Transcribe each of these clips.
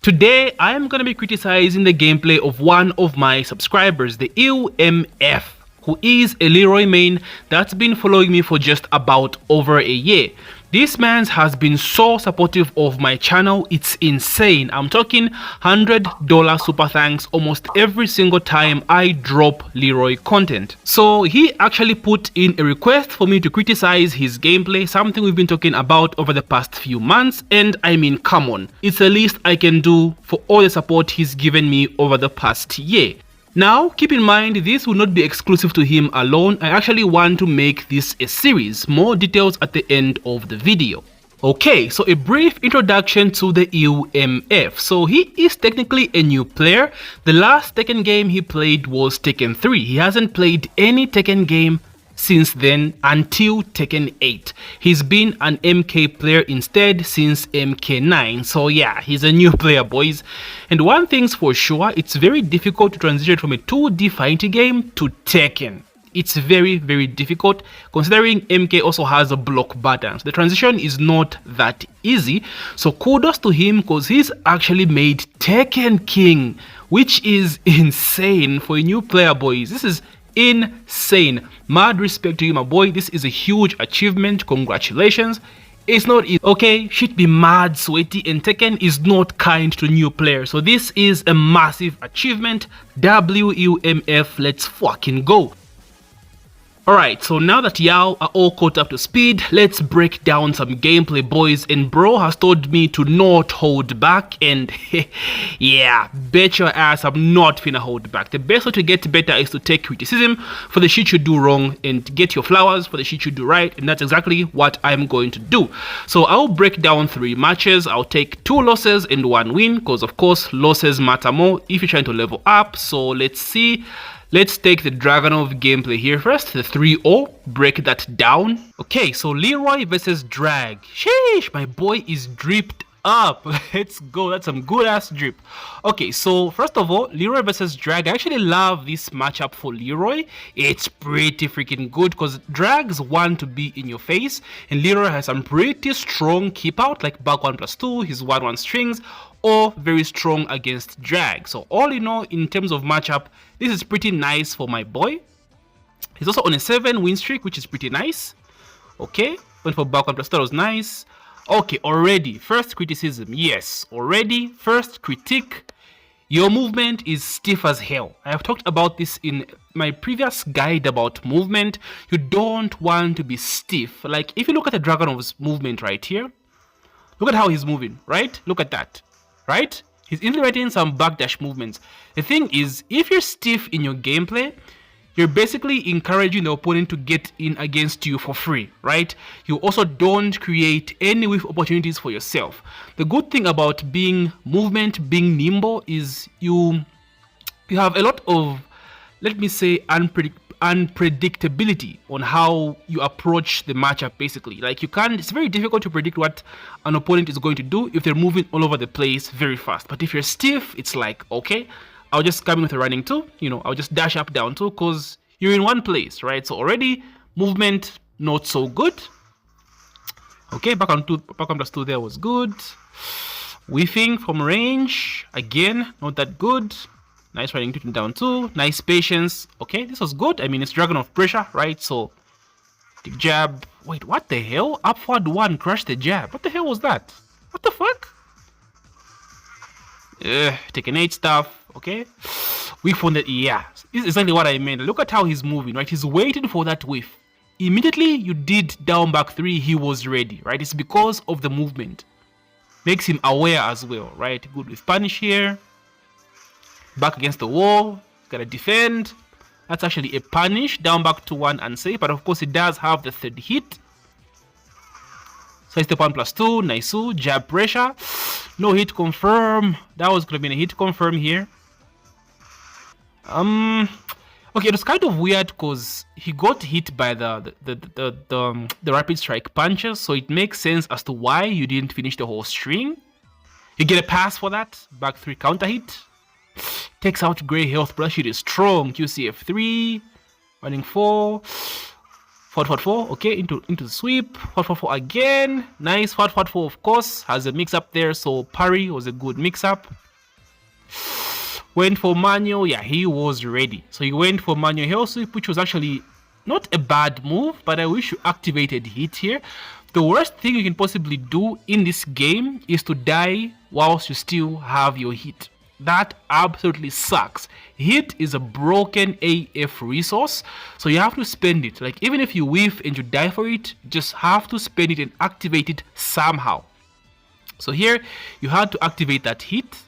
Today, I am going to be criticizing the gameplay of one of my subscribers, the ILLMF, who is a Leroy main that's been following me for just about over a year. This man has been so supportive of my channel, it's insane. I'm talking $100 super thanks almost every single time I drop Leroy content. So he actually put in a request for me to criticize his gameplay, something we've been talking about over the past few months, and I mean, come on, it's the least I can do for all the support he's given me over the past year. Now, keep in mind, this will not be exclusive to him alone. I actually want to make this a series. More details at the end of the video. Okay, so a brief introduction to the ILLMF. So he is technically a new player. The last Tekken game he played was Tekken 3. He hasn't played any Tekken game since then until Tekken 8. He's been an MK player instead since MK9. So yeah, he's a new player, boys. And one thing's for sure, it's very difficult to transition from a 2D fighting game to Tekken. It's very, very difficult considering MK also has a block button. So the transition is not that easy. So kudos to him because he's actually made Tekken King, which is insane for a new player, boys. This is insane. Mad respect to you, my boy. This is a huge achievement. Congratulations. It's not easy. Okay, shit be mad sweaty, and Tekken is not kind to new players. So this is a massive achievement. ILLMF, let's fucking go. Alright, so now that y'all are all caught up to speed, let's break down some gameplay, boys. And bro has told me to not hold back, and yeah, bet your ass I'm not finna hold back. The best way to get better is to take criticism for the shit you do wrong and get your flowers for the shit you do right, and that's exactly what I'm going to do. So I'll break down 3 matches. I'll take 2 losses and 1 win, because of course losses matter more if you're trying to level up. So let's see. Let's take the Dragunov gameplay here first, the 3-0, break that down. Okay, so Leroy versus Drag. Sheesh, my boy is dripped up. Let's go, that's some good ass drip. Okay, so first of all, Leroy versus Drag. I actually love this matchup for Leroy. It's pretty freaking good because Drags want to be in your face, and Leroy has some pretty strong keep out, like back 1+2, his 1-1 strings, or very strong against Drag. So all in all, in terms of matchup, this is pretty nice for my boy. He's also on a 7 win streak, which is pretty nice. Okay, went for back 1+2, was nice. Okay, already first criticism. Yes, already first critique. Your movement is stiff as hell. I have talked about this in my previous guide about movement. You don't want to be stiff. Like if you look at the Dragunov's movement right here, look at how he's moving, right? Look at that. Right? He's implementing some backdash movements. The thing is, if you're stiff in your gameplay, you're basically encouraging the opponent to get in against you for free, right? You also don't create any whiff opportunities for yourself. The good thing about being being nimble, is you have a lot of, let me say, unpredictability on how you approach the matchup. Basically, like it's very difficult to predict what an opponent is going to do if they're moving all over the place very fast. But if you're stiff, it's like, okay, I'll just come in with a running 2, I'll just dash up down 2 because you're in one place, right? So already movement not so good. Okay, back on +2 there was good. Whiffing from range, again, not that good. Nice running 2 down 2. Nice patience. Okay, this was good. I mean, it's Dragunov pressure, right? So, the jab. Wait, what the hell? Upward 1, crush the jab. What the hell was that? What the fuck? Taking 8 stuff. Okay. Whiff on the. Yeah, this is exactly what I meant. Look at how he's moving, right? He's waiting for that whiff. Immediately you did down back 3, he was ready, right? It's because of the movement. Makes him aware as well, right? Good with punish here. Back against the wall, gotta defend. That's actually a punish, down back to 1 unsafe, but of course it does have the 3rd hit. So it's the 1+2, nice, jab pressure. No hit confirm. That was gonna be a hit confirm here. Okay, it was kind of weird because he got hit by the rapid strike punches, so it makes sense as to why you didn't finish the whole string. You get a pass for that, back 3 counter hit. Takes out gray health, brush it is strong. QCF3, running 4. Forward, forward, 4. Okay, into the sweep. Forward, forward, 4 again. Nice. Forward, forward, 4, of course, has a mix up there. So parry was a good mix up. Went for manual. Yeah, he was ready. So he went for manual heel sweep, which was actually not a bad move, but I wish you activated hit here. The worst thing you can possibly do in this game is to die whilst you still have your hit. That absolutely sucks. Hit is a broken AF resource, so you have to spend it. Like, even if you whiff and you die for it, just have to spend it and activate it somehow. So here, you had to activate that hit.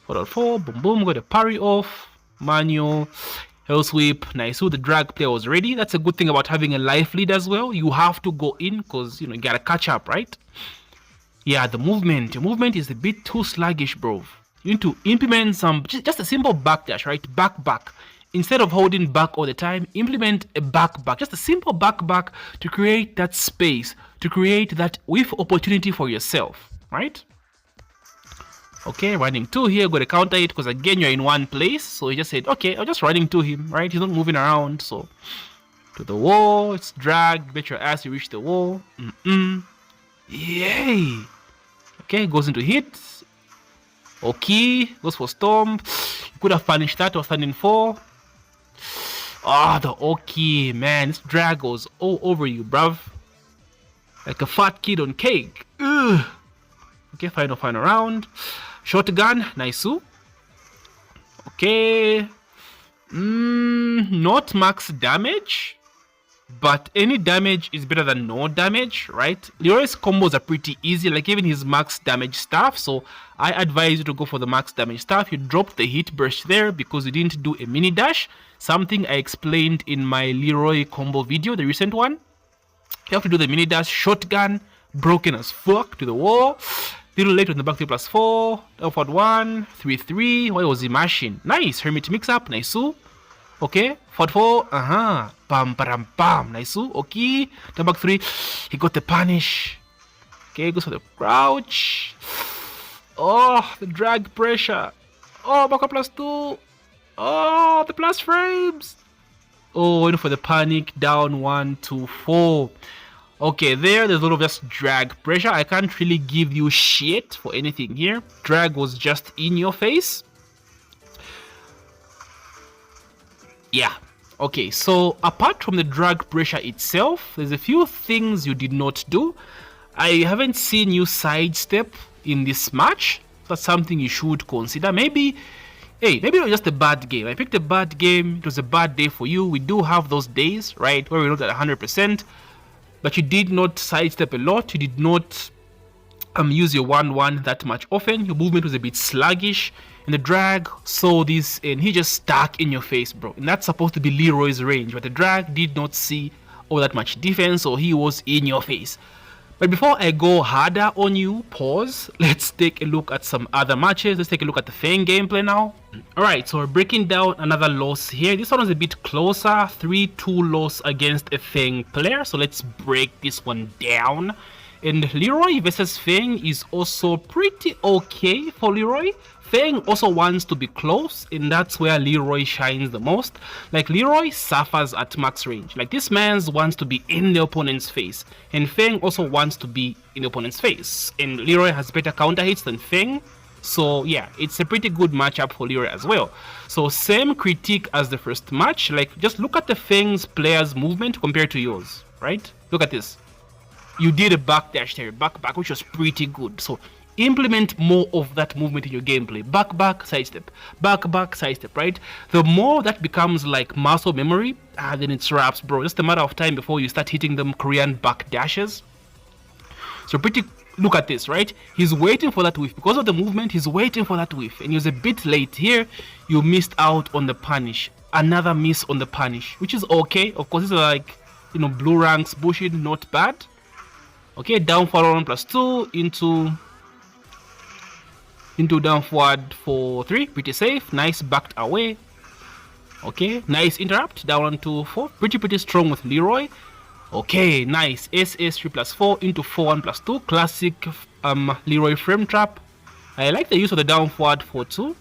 4, boom, boom, got a parry off, manual, hell sweep, nice. So the drag player was ready. That's a good thing about having a life lead as well. You have to go in because, you gotta catch up, right? Yeah, your movement is a bit too sluggish, bro. You need to implement just a simple backdash, right? Back. Instead of holding back all the time, implement a back. Just a simple back to create that space, to create that whiff opportunity for yourself, right? Okay, running 2 here, got to counter it because again you're in one place. So he just said, okay, I'm just running to him, right? He's not moving around. So to the wall, it's drag, bet your ass you reach the wall. Yay! Okay, goes into hit. Okay, goes for storm. Could have punished that or standing 4. Ah, the okay, man, this drag goes all over you, bruv. Like a fat kid on cake. Ugh. Okay, final round. Shotgun, nice. Okay. Not max damage, but any damage is better than no damage, right? Leroy's combos are pretty easy, like even his max damage stuff. So I advise you to go for the max damage stuff. You dropped the hit burst there because you didn't do a mini dash, something I explained in my Leroy combo video, the recent one. You have to do the mini dash. Shotgun, broken as fuck to the wall. Little late on the back 3 plus 4. Upward 1, 3, 3. Why was he mashing? Nice. Hermit mix up. Nice. Okay. Forward 4. Bam, bam, bam. Nice. Okay. Down back 3. He got the punish. Okay. Goes for the crouch. Oh, the drag pressure. Oh, back up plus 2. Oh, the plus frames. Oh, waiting for the panic. Down 1, 2, 4. Okay, there's a lot of just drag pressure. I can't really give you shit for anything here. Drag was just in your face. Yeah. Okay, so apart from the drag pressure itself, there's a few things you did not do. I haven't seen you sidestep in this match. That's something you should consider. Maybe it was just a bad game. I picked a bad game. It was a bad day for you. We do have those days, right, where we're not at 100%. But you did not sidestep a lot. You did not use your 1-1 that much often. Your movement was a bit sluggish. And the drag saw this and he just stuck in your face, bro. And that's supposed to be Leroy's range. But the drag did not see all that much defense, so he was in your face. But before I go harder on you, pause. Let's take a look at some other matches. Let's take a look at the Fang gameplay now. Alright, so we're breaking down another loss here. This one was a bit closer. 3-2 loss against a Fang player. So let's break this one down. And Leroy versus Fang is also pretty okay for Leroy. Fang also wants to be close, and that's where Leroy shines the most. Like, Leroy suffers at max range. Like, this man wants to be in the opponent's face, and Fang also wants to be in the opponent's face. And Leroy has better counter hits than Fang, so yeah, it's a pretty good matchup for Leroy as well. So same critique as the first match. Like, just look at the Fang's players' movement compared to yours, right? Look at this. You did a backdash there, back, which was pretty good. So implement more of that movement in your gameplay. Back, sidestep, back, sidestep, right? The more that becomes like muscle memory, then it's wraps, bro. Just a matter of time before you start hitting them Korean back dashes. So look at this, right? He's waiting for that whiff. Because of the movement, he's waiting for that whiff. And he was a bit late here. You missed out on the punish. Another miss on the punish, which is okay. Of course, this is like, blue ranks, bullshit, not bad. Okay, down forward 1 plus 2 into down forward for 3, pretty safe. Nice, backed away. Okay, nice interrupt, down 1 to 4, pretty strong with Leroy. Okay, nice, SS 3 plus 4 into 4 1 plus 2, classic Leroy frame trap. I like the use of the down forward for 2.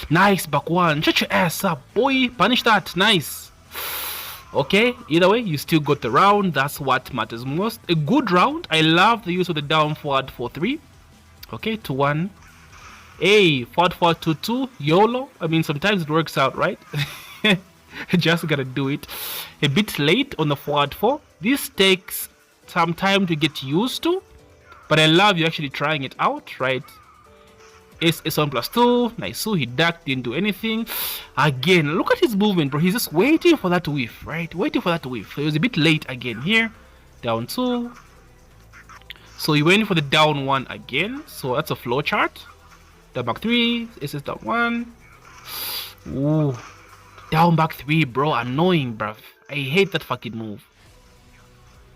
Nice, back 1, shut your ass up, boy, punish that, nice. Okay, either way, you still got the round. That's what matters most. A good round. I love the use of the down forward 4-3. Okay, 2-1. Hey, forward 2-2. YOLO. I mean, sometimes it works out, right? Just gotta do it. A bit late on the forward 4. This takes some time to get used to, but I love you actually trying it out, right? S1 plus 2, nice. So he ducked, didn't do anything. Again, look at his movement, bro. He's just waiting for that whiff, right? Waiting for that whiff. So he was a bit late again here. Down 2. So he went for the down 1 again. So that's a flow chart. Down back 3. SS down 1. Ooh. Down back 3, bro. Annoying, bruv. I hate that fucking move.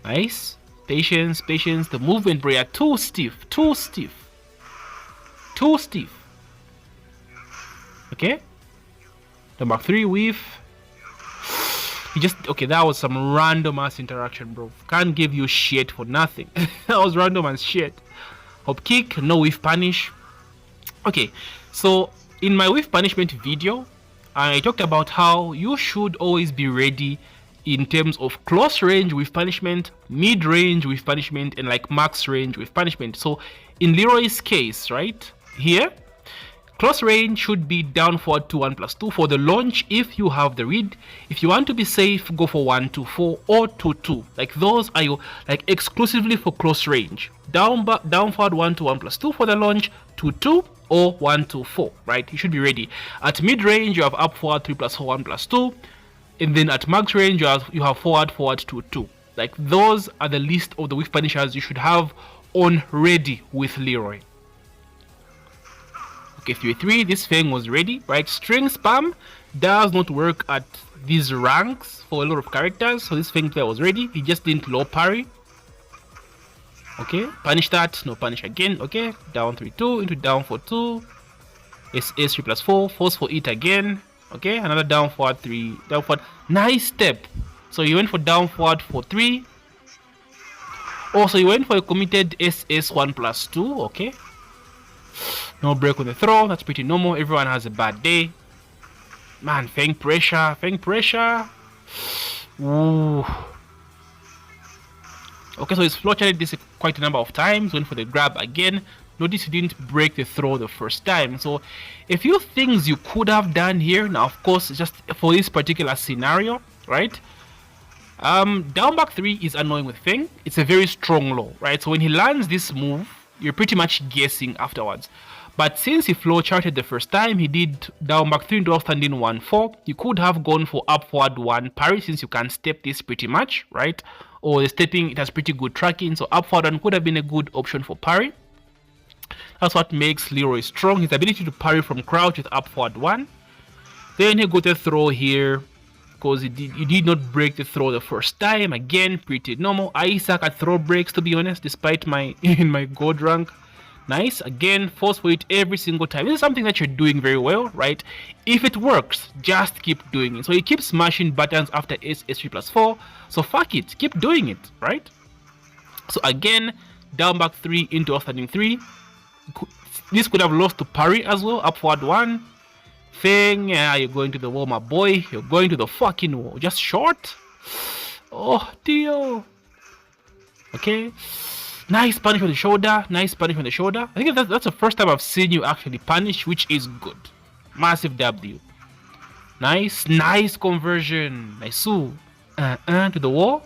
Nice. Patience, patience. The movement, bro. Yeah, too stiff. Too stiff. Too stiff. Okay. The Mark 3 weave. He just okay, that was some random ass interaction, bro. Can't give you shit for nothing. That was random as shit. Hop kick, no whiff punish. Okay, so in my whiff punishment video, I talked about how you should always be ready in terms of close range with punishment, mid range with punishment, and like max range with punishment. So in Leroy's case, right? Here, close range should be down forward 2-1 plus 2 for the launch if you have the read. If you want to be safe, go for 1-2-4 or 2-2. Like those are your like exclusively for close range. Down forward 1-1 plus 2 for the launch, 2-2 or 1-2-4. Right? You should be ready. At mid range, you have up forward 3 plus 4 1 plus 2, and then at max range you have forward 2-2. Like those are the list of the whiff punishers you should have on ready with Leroy. Okay, 3-3, this thing was ready, right? String spam does not work at these ranks for a lot of characters, so this thing player was ready. He just didn't low parry. Okay, punish that, no punish again. Okay, down 3-2 into down 4-2. SS 3 plus 4, force for it again. Okay, another down forward 3, down forward. Nice step. So he went for down forward 4-3. Also, he went for a committed SS 1 plus 2. Okay. No break on the throw, that's pretty normal. Everyone has a bad day. Man, fang pressure, fang pressure. Ooh. Okay, so he's flow charted this quite a number of times. Went for the grab again. Notice he didn't break the throw the first time. So a few things you could have done here. Now, of course, just for this particular scenario, right? Down back 3 is annoying with Feng. It's a very strong low, right? So when he lands this move, you're pretty much guessing afterwards. But since he flow charted the first time, he did down back 3 into off standing 1-4. You could have gone for up forward 1 parry since you can step this pretty much, right? Or the stepping, it has pretty good tracking. So up forward 1 could have been a good option for parry. That's what makes Leroy strong, his ability to parry from crouch with up forward 1. Then he got a throw here because he did not break the throw the first time. Again, pretty normal. I suck at throw breaks, to be honest, despite my in my gold rank. Nice. Again, force for it every single time. This is something that you're doing very well, right? If it works, just keep doing it. So you keep smashing buttons after S3 plus 4. So fuck it, keep doing it, right? So again, down back 3 into off standing 3. This could have lost to parry as well. Up forward 1. Thing, yeah, you're going to the wall, my boy. You're going to the fucking wall. Just short. Oh, dear. Okay. Nice punish on the shoulder. Nice punish on the shoulder. I think that's the first time I've seen you actually punish, which is good. Massive W. Nice. Nice conversion. Nice. To the wall.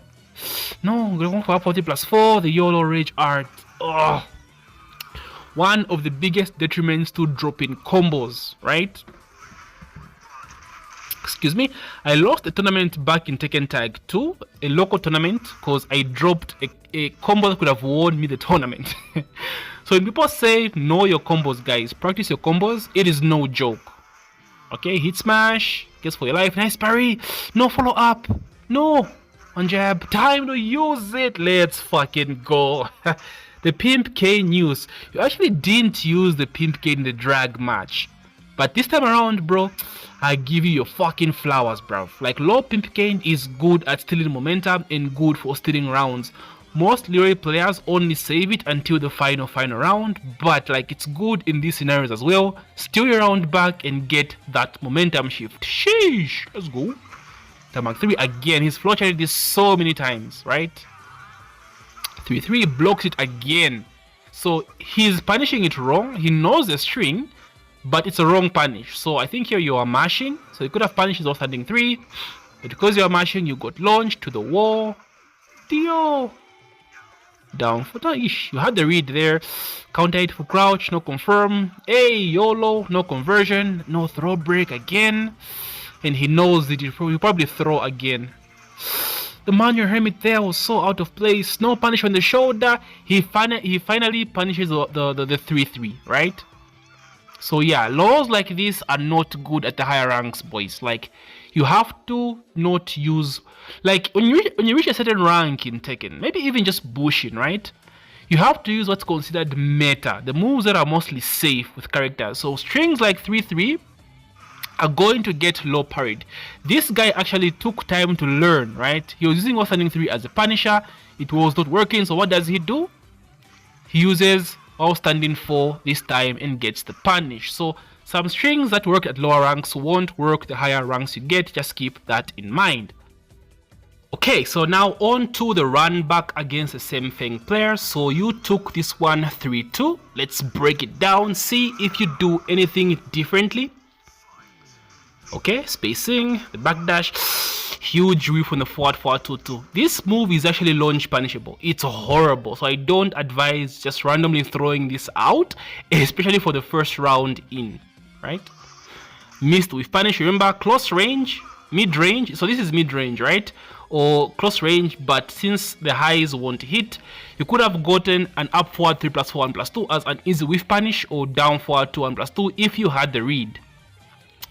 No, we're going for up 40 plus 4. The YOLO Rage Art. Oh. One of the biggest detriments to dropping combos, right? Excuse me, I lost a tournament back in Tekken Tag 2, a local tournament, because I dropped a combo that could have won me the tournament. So when people say know your combos, guys, practice your combos, it is no joke. Okay, hit smash, guess for your life, nice parry, no follow up, no, one jab, time to use it, let's fucking go. The Pimp K news, you actually didn't use the Pimp K in the drag match. But this time around, bro, I give you your fucking flowers, bro. Like, low Pimp Cane is good at stealing momentum and good for stealing rounds. Most Leroy players only save it until the final round, but like it's good in these scenarios as well. Steal your round back and get that momentum shift. Sheesh, let's go. Down back 3 again. He's floated this so many times, right? 3-3 blocks it again. So he's punishing it wrong. He knows the string, but it's a wrong punish. So I think here you are mashing. So you could have punished off standing 3, but because you are mashing, you got launched to the wall. Dio! Down for the ish. You had the read there. Counter hit for crouch, no confirm. Hey, YOLO, no conversion, no throw break again. And he knows that he'll probably throw again. The manual hermit there was so out of place. No punish on the shoulder. He finally punishes the 3-3, right? So yeah, laws like this are not good at the higher ranks, boys. Like, you have to not use, like, when you reach a certain rank in Tekken, maybe even just bushing, right? You have to use what's considered meta, the moves that are mostly safe with characters. So strings like 3-3 are going to get low parried. This guy actually took time to learn, right? He was using standing 3 as a punisher. It was not working, so what does he do? He uses standing 4 this time and gets the punish. So some strings that work at lower ranks won't work the higher ranks you get. Just keep that in mind. Okay, so now on to the run back against the same thing player. So you took this one 3-2. Let's break it down, see if you do anything differently. Okay, spacing, the backdash, huge whiff on the forward 2-2. This move is actually launch punishable. It's horrible, so I don't advise just randomly throwing this out, especially for the first round in, right? Missed with punish, remember, close range, mid range, so this is mid range, right? Or close range, but since the highs won't hit, you could have gotten an up forward 3+4 1+2 as an easy whiff punish, or down forward 2 1+2 if you had the read.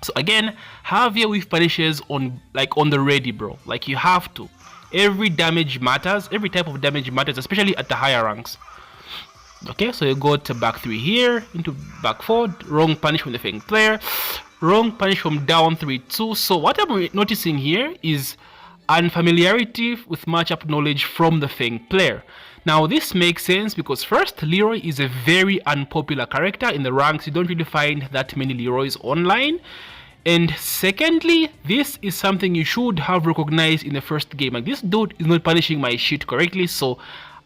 So again, have your whiff punishes on the ready, bro. Like, you have to. Every damage matters. Every type of damage matters, especially at the higher ranks. Okay, so you go to back 3 here, into back 4. Wrong punish from the Feng player. Wrong punish from down 3-2. So what I'm noticing here is unfamiliarity with matchup knowledge from the Feng player. Now this makes sense because first, Leroy is a very unpopular character in the ranks. You don't really find that many Leroys online. And secondly, this is something you should have recognized in the first game. Like, this dude is not punishing my shit correctly, so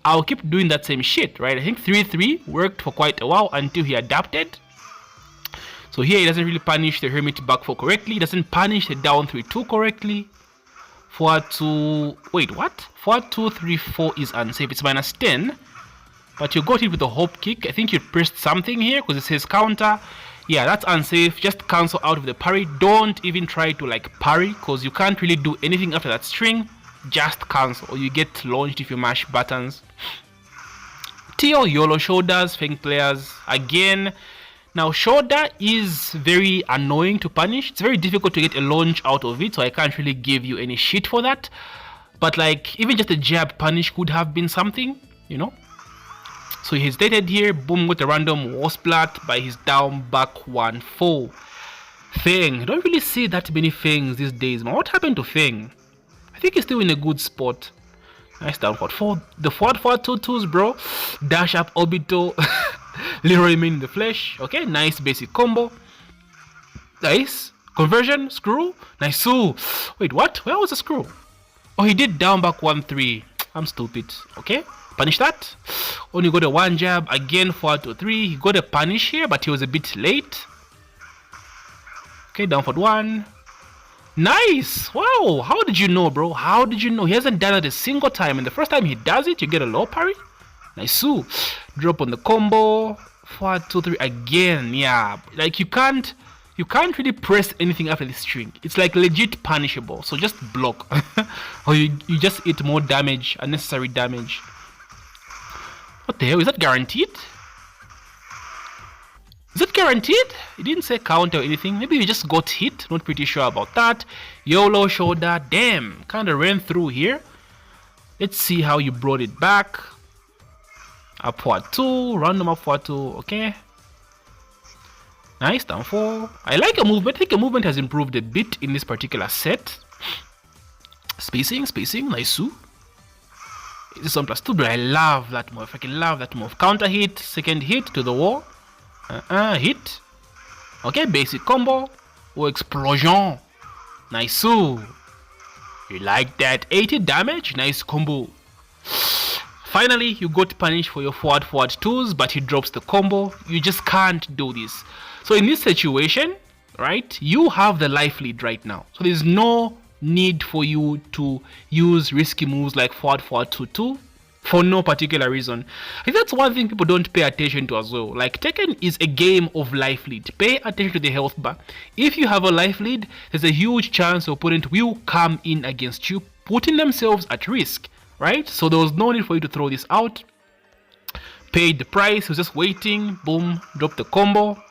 I'll keep doing that same shit, right? I think 3-3 worked for quite a while until he adapted. So here he doesn't really punish the Hermit back 4 correctly. He doesn't punish the down 3-2 correctly. Forward 2, wait, what? Forward 2, 3, 4 is unsafe. It's -10. But you got it with the hop kick. I think you pressed something here because it says counter. Yeah, that's unsafe. Just cancel out of the parry. Don't even try to like parry because you can't really do anything after that string. Just cancel or you get launched if you mash buttons. TL YOLO shoulders, Feng players again. Now shoulder is very annoying to punish. It's very difficult to get a launch out of it, so I can't really give you any shit for that. But like, even just a jab punish could have been something, you know. So he hesitated here, boom, with a random wall splat by his down back 1-4. Feng, I don't really see that many Fengs these days, man. What happened to Feng? I think he's still in a good spot. Nice down forward 4. The forward 2-2s, bro. Dash up orbital. Leroy main in the flesh. Okay, nice basic combo. Nice. Conversion, screw. Nice. Ooh. Wait, what? Where was the screw? Oh, he did down back 1-3. I'm stupid. Okay, punish that. Only got a one jab. Again, forward 2-3. He got a punish here, but he was a bit late. Okay, down forward 1. Nice. Wow, how did you know, bro? How did you know? He hasn't done it a single time, and the first time he does it, you get a low parry. Nice. Ooh. Drop on the combo. Forward 2-3 again. Yeah, like you can't really press anything after this string. It's like legit punishable, so just block. Or you just eat more damage, unnecessary damage. What the hell, is that guaranteed? Is it guaranteed? It didn't say counter or anything. Maybe you just got hit, not pretty sure about that. YOLO shoulder, damn, kind of ran through here. Let's see how you brought it back. Up forward 2, random up forward 2, okay. Nice, down 4. I like a movement. I think a movement has improved a bit in this particular set. Spacing, nice. This is 1+2, but I love that move. I freaking love that move. Counter hit, second hit to the wall. Hit. Okay, basic combo. Or explosion. Nice. You like that? 80 damage, nice combo. Finally, you got punished for your forward twos, but he drops the combo. You just can't do this. So in this situation, right, you have the life lead right now. So there's no need for you to use risky moves like forward 2-2 for no particular reason. I think that's one thing people don't pay attention to as well. Like, Tekken is a game of life lead. Pay attention to the health bar. If you have a life lead, there's a huge chance your opponent will come in against you, putting themselves at risk, right? So there was no need for you to throw this out. Paid the price, he was just waiting. Boom, drop the combo.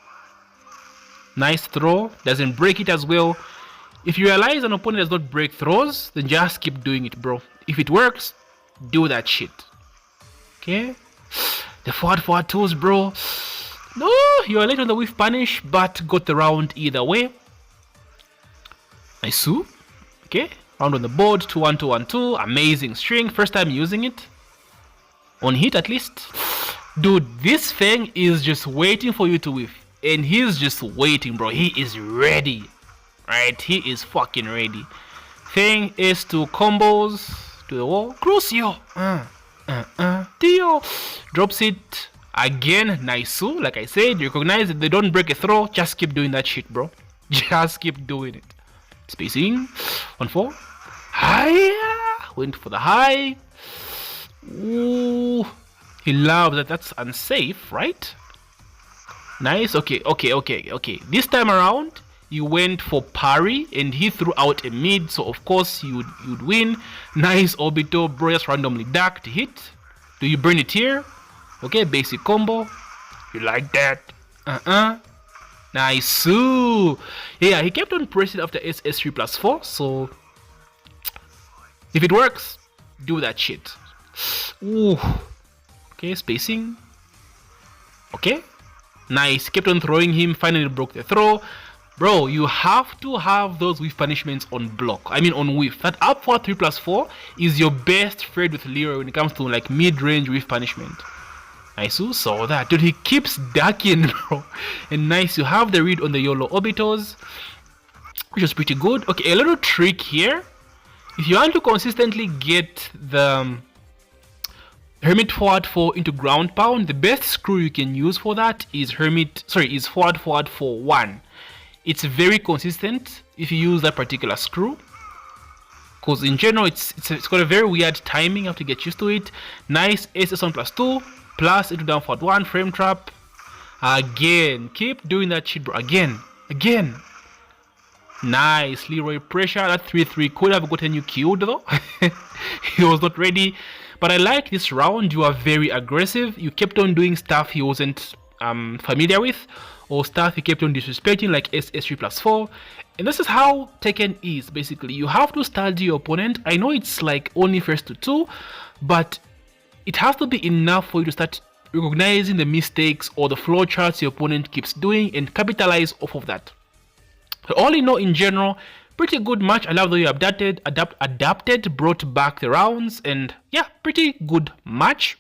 Nice throw, doesn't break it as well. If you realize an opponent does not break throws, then just keep doing it, bro. If it works, do that shit. Okay? The forward twos, bro. No, you are late on the whiff punish, but got the round either way. Nice. Okay, round on the board, 2-1, 2-1, 2. Amazing string, first time using it. On hit at least. Dude, this Fang is just waiting for you to whiff. And he's just waiting, bro. He is ready. Right? He is fucking ready. Fang is to combos to the wall. Crucio. Dio. Drops it again. Nice. Like I said, recognize that they don't break a throw. Just keep doing that shit, bro. Just keep doing it. Spacing. 1-4. High. Went for the high. Ooh. He loves that. That's unsafe, right? Nice. Okay. This time around, you went for parry and he threw out a mid, so of course you'd win. Nice orbital, bro. Just randomly ducked hit. Do you burn it here? Okay, basic combo. You like that? Nice. Yeah, he kept on pressing after SS3+4, so if it works, do that shit. Ooh. Okay, spacing. Okay. Nice, kept on throwing him, finally broke the throw. Bro, you have to have those whiff punishments on block. I mean on whiff. That up 3+4 is your best friend with Leroy when it comes to like mid-range whiff punishment. Nice, saw that. Dude, he keeps ducking, bro. And nice, you have the read on the YOLO orbitals, which is pretty good. Okay, a little trick here. If you want to consistently get the Hermit forward 4 into ground pound, the best screw you can use for that is forward 1. It's very consistent if you use that particular screw, because in general it's got a very weird timing. You have to get used to it. Nice SS1+2 plus into down forward 1 frame trap. Again, keep doing that shit, bro. Again. Nice Leroy pressure. That 3-3 could have gotten you killed though. He was not ready. But I like this round. You are very aggressive. You kept on doing stuff he wasn't familiar with, or stuff he kept on disrespecting, like SS3+4. And this is how Tekken is, basically. You have to study your opponent. I know it's like only first to 2, but it has to be enough for you to start recognizing the mistakes or the flow charts your opponent keeps doing and capitalize off of that. So all in all, in general, pretty good match. I love the way you adapted, brought back the rounds, and yeah, pretty good match.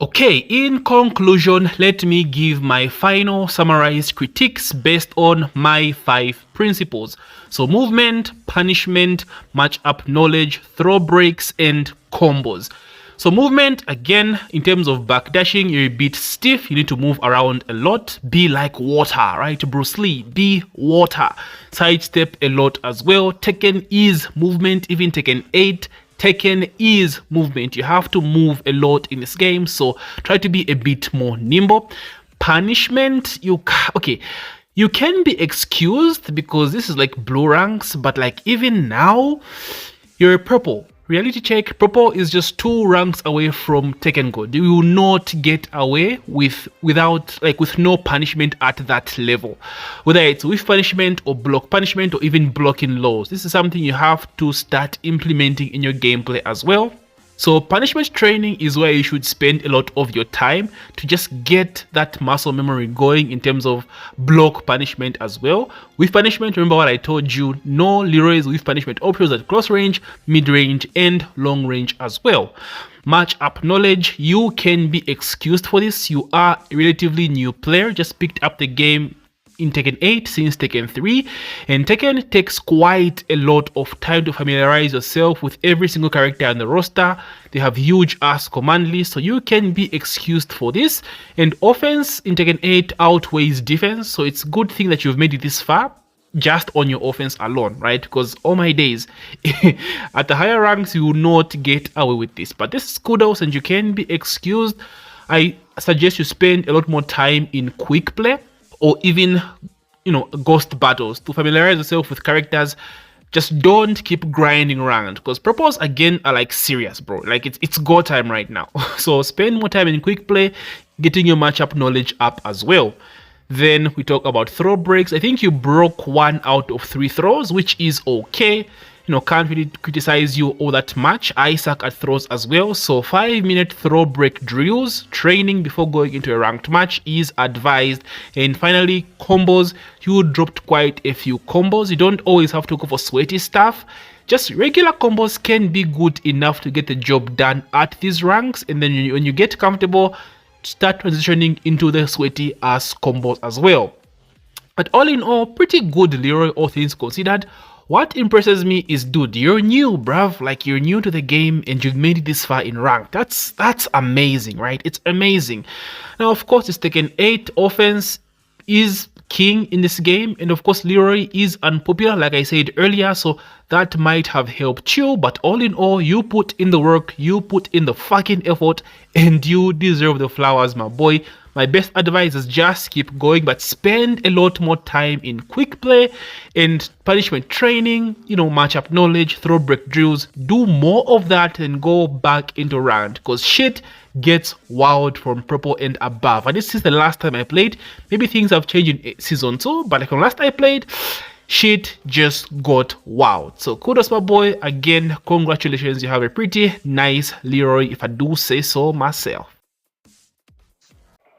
Okay, in conclusion, let me give my final summarized critiques based on my 5 principles. So movement, punishment, matchup knowledge, throw breaks, and combos. So movement, again, in terms of backdashing, you're a bit stiff. You need to move around a lot. Be like water, right? Bruce Lee, be water. Sidestep a lot as well. Tekken is movement. Even Tekken 8, Tekken is movement. You have to move a lot in this game, so try to be a bit more nimble. Punishment, you can be excused because this is like blue ranks, but like even now, you're a purple. Reality check, purple is just 2 ranks away from Tekken God. You will not get away with no punishment at that level. Whether it's with punishment or block punishment or even blocking lows. This is something you have to start implementing in your gameplay as well. So punishment training is where you should spend a lot of your time to just get that muscle memory going in terms of block punishment as well. With punishment, remember what I told you, no Leroy's with punishment options at close range, mid range, and long range as well. Matchup knowledge, you can be excused for this. You are a relatively new player, just picked up the game in Tekken 8 since Tekken 3, and Tekken takes quite a lot of time to familiarize yourself with every single character on the roster. They have huge ass command lists, so you can be excused for this. And offense in Tekken 8 outweighs defense, so it's a good thing that you've made it this far just on your offense alone, right? Because all my days at the higher ranks you will not get away with this, but this is kudos and you can be excused. I suggest you spend a lot more time in quick play or even, you know, ghost battles to familiarize yourself with characters. Just don't keep grinding around, because purples again are like serious, bro. Like it's go time right now. So spend more time in quick play, getting your matchup knowledge up as well. Then we talk about throw breaks. I think you broke 1 out of 3 throws, which is okay. You know, can't really criticize you all that much. I suck at throws as well, so 5-minute throw break drills, training before going into a ranked match is advised. And finally, combos. You dropped quite a few combos. You don't always have to go for sweaty stuff. Just regular combos can be good enough to get the job done at these ranks, and then when you get comfortable, start transitioning into the sweaty ass combos as well. But all in all, pretty good Leroy, all things considered. What impresses me is, dude, you're new, bruv. Like, you're new to the game and you've made it this far in rank. That's amazing, right? It's amazing. Now, of course, it's Tekken 8 offense is king in this game, and of course Leroy is unpopular, like I said earlier, so that might have helped you. But all in all, you put in the work, you put in the fucking effort, and you deserve the flowers, my boy. My best advice is just keep going, but spend a lot more time in quick play and punishment training, you know, matchup knowledge, throw break drills. Do more of that and go back into round, because shit gets wild from purple and above. And this is the last time I played. Maybe things have changed in season 2, but like when last I played, shit just got wild. So kudos, my boy. Again, congratulations. You have a pretty nice Leroy, if I do say so myself.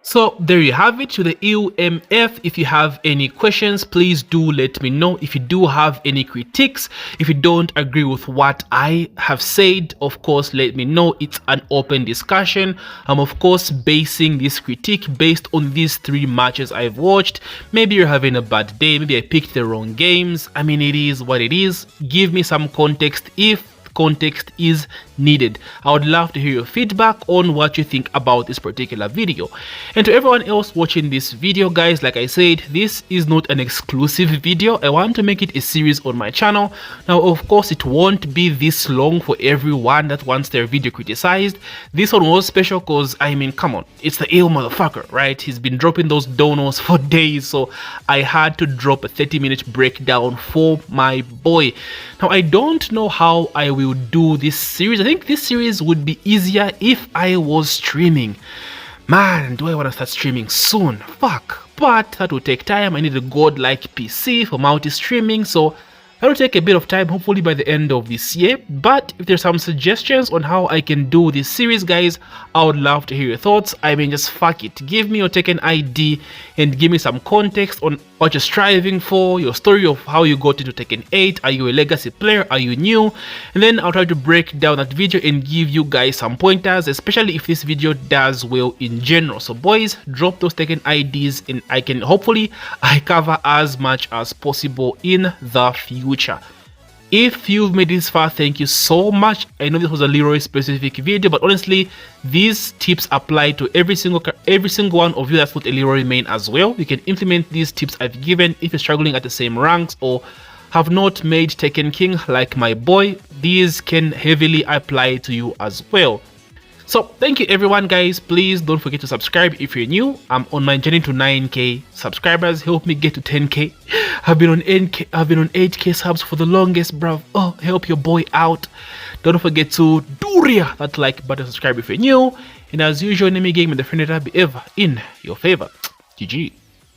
So there you have it, to the ILLMF. If you have any questions, please do let me know. If you do have any critiques, if you don't agree with what I have said, of course let me know. It's an open discussion. I'm of course basing this critique based on these 3 matches I've watched. Maybe you're having a bad day, maybe I picked the wrong games. I mean, it is what it is. Give me some context if context is needed. I would love to hear your feedback on what you think about this particular video. And to everyone else watching this video, guys, like I said, this is not an exclusive video. I want to make it a series on my channel. Now, of course, it won't be this long for everyone that wants their video criticized. This one was special because, I mean, come on, it's the ill motherfucker, right? He's been dropping those donos for days, so I had to drop a 30-minute breakdown for my boy. Now, I don't know how I will do this series. I think this series would be easier if I was streaming. Man, do I want to start streaming soon? Fuck. But that will take time. I need a godlike PC for multi-streaming, so that will take a bit of time, hopefully by the end of this year. But if there's some suggestions on how I can do this series, guys, I would love to hear your thoughts. I mean, just fuck it. Give me your Tekken ID and give me some context on what you're striving for, your story of how you got into Tekken 8. Are you a legacy player? Are you new? And then I'll try to break down that video and give you guys some pointers, especially if this video does well in general. So boys, drop those Tekken IDs and I can hopefully cover as much as possible in the future. If you've made this far, thank you so much. I know this was a Leroy specific video, but honestly, these tips apply to every single one of you that's not a Leroy main as well. You can implement these tips I've given if you're struggling at the same ranks or have not made Tekken King like my boy. These can heavily apply to you as well. So thank you everyone, guys. Please don't forget to subscribe if you're new. I'm on my journey to 9k subscribers. Help me get to 10k. I've been on 8k subs for the longest, bro. Oh, help your boy out. Don't forget to do that like button, subscribe if you're new. And as usual, name me game and the friend that be ever in your favor. GG.